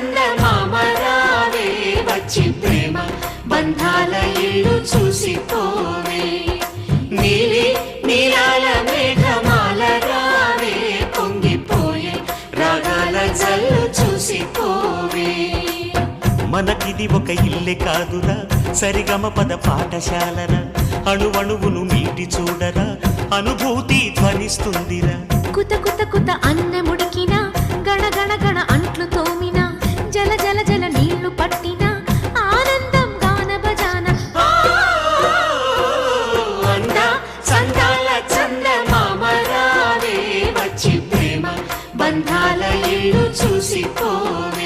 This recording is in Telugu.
చందమామ రావే వచ్చి ప్రేమ బంధాల ఇల్లు చూసిపోవే నీలి నీలాల మేఘమాల రావే పొంగిపోయే రాగాల జల్లు చూసిపోవే మనకిది ఒక ఇల్లే కాదురా సరిగమ పద పాఠశాలరా అణువణువును మీటి చూడరా అనుభూతి ధ్వనిస్తుందిరా కుత కుత కుత అన్నముడికినా గణ గణ గణ అంట్లు తోమినా జల జల జల నీళ్లు పట్టినా ఆనందం గాన బజాన అందా చందాల చందమామ రావే వచ్చి ప్రేమ బంధాల ఇల్లు చూసిపోవే